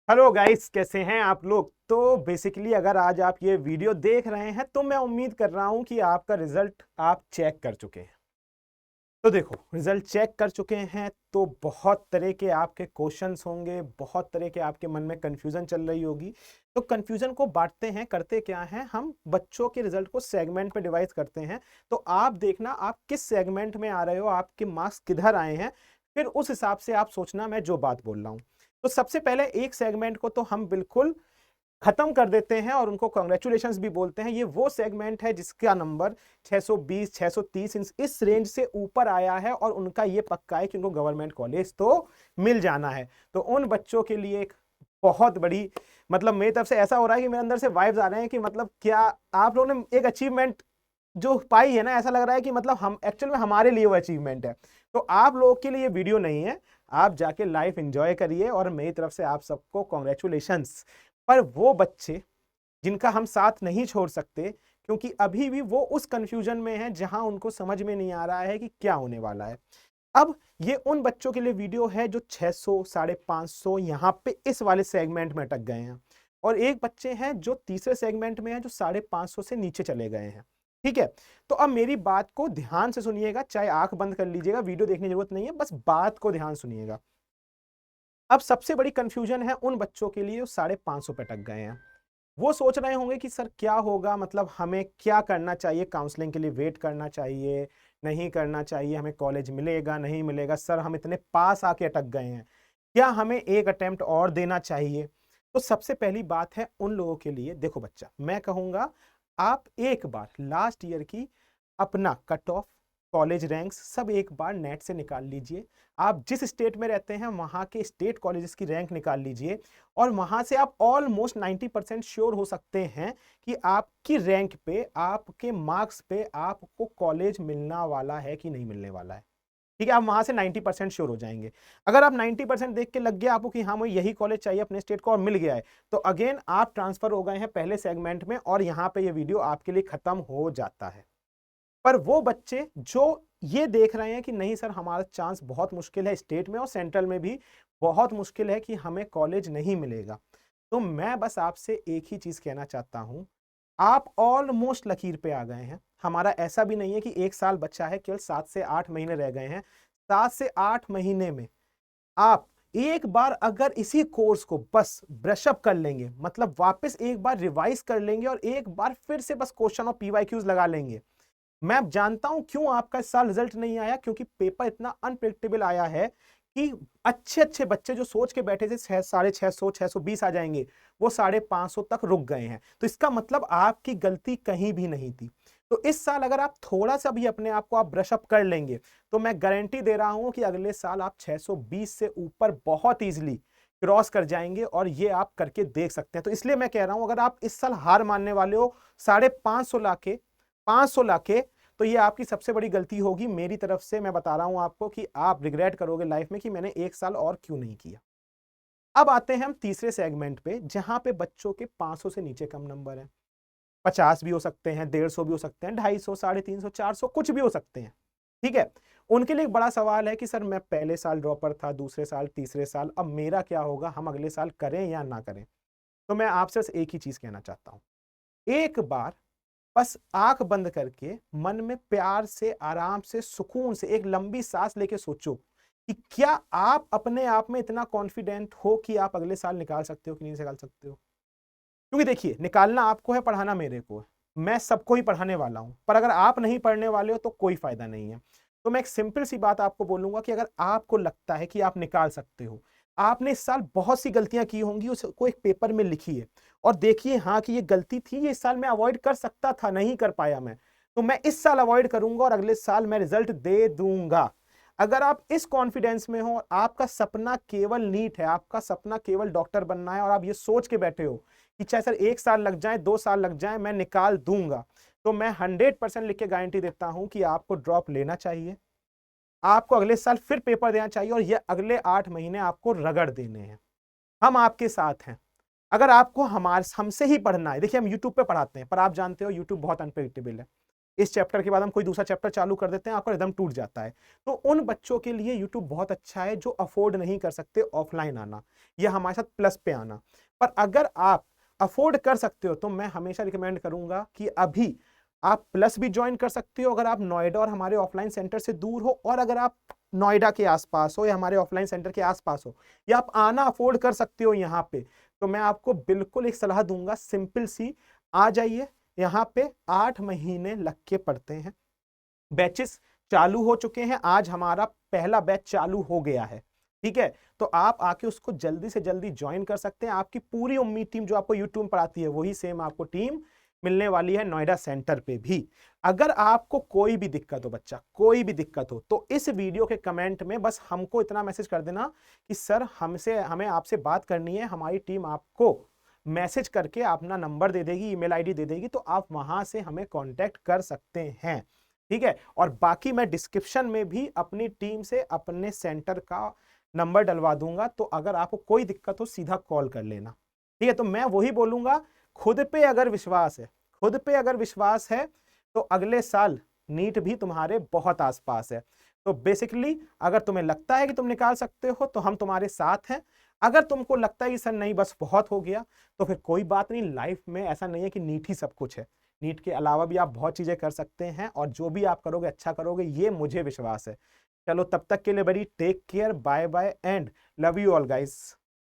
Hello guys, कैसे हैं आप लोग। तो बेसिकली अगर आज आप ये वीडियो देख रहे हैं तो मैं उम्मीद कर रहा हूं कि आपका रिजल्ट आप चेक कर चुके हैं। तो देखो, रिजल्ट चेक कर चुके हैं तो बहुत तरह के आपके क्वेश्चंस होंगे, बहुत तरह के आपके मन में कंफ्यूजन चल रही होगी। तो कंफ्यूजन को बांटते हैं, करते क्या है, हम बच्चों के रिजल्ट को सेगमेंट में डिवाइड करते हैं। तो आप देखना आप किस सेगमेंट में आ रहे हो, आपके मार्क्स किधर आए हैं, फिर उस हिसाब से आप सोचना मैं जो बात बोल रहा हूं। तो सबसे पहले एक सेगमेंट को तो हम बिल्कुल खत्म कर देते हैं और उनको कॉन्ग्रेचुलेशंस भी बोलते हैं। ये वो सेगमेंट है जिसका नंबर 620 630 इस रेंज से ऊपर आया है और उनका ये पक्का है कि उनको गवर्नमेंट कॉलेज तो मिल जाना है। तो उन बच्चों के लिए एक बहुत बड़ी, मतलब मेरी तरफ से ऐसा हो रहा है कि मेरे अंदर से वाइब्स आ रहे हैं कि मतलब क्या आप लोगों ने एक अचीवमेंट जो पाई है ना, ऐसा लग रहा है कि मतलब हम एक्चुअल में हमारे लिए वो अचीवमेंट है। तो आप लोगों के लिए वीडियो नहीं है, आप जाके लाइफ एंजॉय करिए और मेरी तरफ से आप सबको कॉन्ग्रेचुलेशंस। पर वो बच्चे जिनका हम साथ नहीं छोड़ सकते, क्योंकि अभी भी वो उस कंफ्यूजन में है जहां उनको समझ में नहीं आ रहा है कि क्या होने वाला है। अब ये उन बच्चों के लिए वीडियो है जो 600 550 यहां पे इस वाले सेगमेंट में अटक गए हैं, और एक बच्चे हैं जो तीसरे सेगमेंट में है जो 550 से नीचे चले गए हैं। ठीक है। तो अब मेरी बात को ध्यान से सुनिएगा, चाहे आंख बंद कर लीजिएगा, वीडियो देखने की जरूरत नहीं है, बस बात को ध्यान सुनिएगा। अब सबसे बड़ी कंफ्यूजन है उन बच्चों के लिए जो 550 पे अटक गए हैं। वो सोच रहे होंगे कि सर क्या होगा, मतलब हमें क्या करना चाहिए, काउंसलिंग के लिए वेट करना चाहिए, नहीं करना चाहिए, हमें कॉलेज मिलेगा नहीं मिलेगा, सर हम इतने पास आके अटक गए हैं, क्या हमें एक अटेम्प्ट और देना चाहिए। तो सबसे पहली बात है उन लोगों के लिए, देखो बच्चा, मैं कहूंगा आप एक बार लास्ट ईयर की अपना कट ऑफ, कॉलेज रैंक्स सब एक बार नेट से निकाल लीजिए। आप जिस स्टेट में रहते हैं वहां के स्टेट कॉलेजेस की रैंक निकाल लीजिए, और वहां से आप ऑलमोस्ट 90% श्योर हो सकते हैं कि आपकी रैंक पे, आपके मार्क्स पे आपको कॉलेज मिलना वाला है कि नहीं मिलने वाला है। ठीक है, आप वहां से 90% श्योर हो जाएंगे। अगर आप 90% देख के लग गया आपको कि हाँ मुझे यही कॉलेज चाहिए अपने स्टेट को और मिल गया है, तो अगेन आप ट्रांसफर हो गए हैं पहले सेगमेंट में और यहां पे ये वीडियो आपके लिए खत्म हो जाता है। पर वो बच्चे जो ये देख रहे हैं कि नहीं सर हमारा चांस बहुत मुश्किल है, स्टेट में और सेंट्रल में भी बहुत मुश्किल है कि हमें कॉलेज नहीं मिलेगा, तो मैं बस आपसे एक ही चीज कहना चाहता हूं, आप ऑलमोस्ट लकीर पे आ गए हैं। हमारा ऐसा भी नहीं है कि एक साल बच्चा है, केवल 7 से 8 महीने रह गए हैं। 7 से 8 महीने में आप एक बार अगर इसी कोर्स को बस ब्रशअप कर लेंगे, मतलब वापस एक बार रिवाइज कर लेंगे और एक बार फिर से बस क्वेश्चन और पीवाईक्यूज लगा लेंगे। मैं अब जानता हूं क्यों आपका इस साल रिजल्ट नहीं आया, क्योंकि पेपर इतना अनप्रेडिक्टेबल आया है कि अच्छे अच्छे बच्चे जो सोच के बैठे थे 650 620 आ जाएंगे, वो 550 तक रुक गए हैं। तो इसका मतलब आपकी गलती कहीं भी नहीं थी। तो इस साल अगर आप थोड़ा सा भी अपने आप को आप ब्रशअप कर लेंगे, तो मैं गारंटी दे रहा हूं कि अगले साल आप 620 से ऊपर बहुत इजीली क्रॉस कर जाएंगे, और ये आप करके देख सकते हैं। तो इसलिए मैं कह रहा हूं, अगर आप इस साल हार मानने वाले हो 550 लाके 500 लाके, तो ये आपकी सबसे बड़ी गलती होगी। मेरी तरफ से मैं बता रहा हूं आपको कि आप रिग्रेट करोगे लाइफ में कि मैंने एक साल और क्यों नहीं किया। अब आते हैं हम तीसरे सेगमेंट पे, जहां पे बच्चों के 500 से नीचे कम नंबर है। 50 भी हो सकते हैं, 150 भी हो सकते हैं, 250 350 400 कुछ भी हो सकते हैं। ठीक है। उनके लिए एक बड़ा सवाल है कि सर मैं पहले साल ड्रॉपर था, दूसरे साल, तीसरे साल, अब मेरा क्या होगा, हम अगले साल करें या ना करें। तो मैं आपसे एक ही चीज कहना चाहता हूं, एक बार बस आंख बंद करके मन में प्यार से, आराम से, सुकून से एक लंबी सांस लेके सोचो कि क्या आप अपने आप में इतना कॉन्फिडेंट हो कि आप अगले साल निकाल सकते हो कि नहीं निकाल सकते हो। क्योंकि देखिए, निकालना आपको है, पढ़ाना मेरे को है, मैं सबको ही पढ़ाने वाला हूं, पर अगर आप नहीं पढ़ने वाले हो तो कोई फायदा नहीं है। तो मैं एक सिंपल सी बात आपको बोलूंगा कि अगर आपको लगता है कि आप निकाल सकते हो, आपने इस साल बहुत सी गलतियां की होंगी, उसको एक पेपर में लिखिए और देखिए हाँ कि ये गलती थी, ये इस साल मैं अवॉइड कर सकता था, नहीं कर पाया मैं, तो मैं इस साल अवॉइड करूंगा और अगले साल मैं रिजल्ट दे दूंगा। अगर आप इस कॉन्फिडेंस में हो, आपका सपना केवल नीट है, आपका सपना केवल डॉक्टर बनना है, और आप ये सोच के बैठे हो कि चाहे सर 1 साल लग जाए, 2 साल लग जाए, मैं निकाल दूंगा, तो मैं 100% लिख के गारंटी देता हूं कि आपको ड्रॉप लेना चाहिए, आपको अगले साल फिर पेपर देना चाहिए, और ये अगले 8 महीने आपको रगड़ देने हैं। हम आपके साथ हैं। अगर आपको हमारे हमसे ही पढ़ना है, देखिए हम यूट्यूब पे पढ़ाते हैं, पर आप जानते हो यूट्यूब बहुत अनप्रेडिक्टेबल है। इस चैप्टर के बाद हम कोई दूसरा चैप्टर चालू कर देते हैं, आपका रिदम टूट जाता है। तो उन बच्चों के लिए यूट्यूब बहुत अच्छा है जो अफोर्ड नहीं कर सकते ऑफलाइन आना या हमारे साथ प्लस पे आना। पर अगर आप अफोर्ड कर सकते हो तो मैं हमेशा रिकमेंड करूंगा कि अभी आप प्लस भी ज्वाइन कर सकते हो अगर आप नोएडा और हमारे ऑफलाइन सेंटर से दूर हो, और अगर आप नोएडा के आसपास हो या हमारे ऑफलाइन सेंटर के आसपास हो या आप आना अफोर्ड कर सकते हो यहाँ पे, तो मैं आपको बिल्कुल एक सलाह दूंगा, सिंपल सी, आ जाइए। यहाँ पे 8 महीने लग के पढ़ते हैं, बैचेस चालू हो चुके हैं, आज हमारा पहला बैच चालू हो गया है, ठीक है। तो आप आके उसको जल्दी से जल्दी ज्वाइन कर सकते हैं। आपकी पूरी उम्मीद टीम जो आपको यूट्यूब पर पढ़ाती है वही सेम आपको टीम मिलने वाली है नोएडा सेंटर पे भी। अगर आपको कोई भी दिक्कत हो बच्चा, कोई भी दिक्कत हो, तो इस वीडियो के कमेंट में बस हमको इतना मैसेज कर देना कि सर हमें आपसे बात करनी है, हमारी टीम आपको मैसेज करके अपना नंबर दे देगी, ईमेल आईडी दे देगी, तो आप वहां से हमें कांटेक्ट कर सकते हैं, ठीक है। और बाकी मैं डिस्क्रिप्शन में भी अपनी टीम से अपने सेंटर का नंबर डलवा दूंगा, तो अगर आपको कोई दिक्कत हो सीधा कॉल कर लेना, ठीक है। तो मैं वही बोलूंगा, खुद पे अगर विश्वास है, खुद पे अगर विश्वास है तो अगले साल नीट भी तुम्हारे बहुत आसपास है। तो बेसिकली अगर तुम्हें लगता है कि तुम निकाल सकते हो तो हम तुम्हारे साथ हैं। अगर तुमको लगता है कि सर नहीं बस बहुत हो गया, तो फिर कोई बात नहीं, लाइफ में ऐसा नहीं है कि नीट ही सब कुछ है, नीट के अलावा भी आप बहुत चीजें कर सकते हैं, और जो भी आप करोगे अच्छा करोगे, ये मुझे विश्वास है। चलो तब तक के लिए बड़ी take care, bye bye and love you all guys.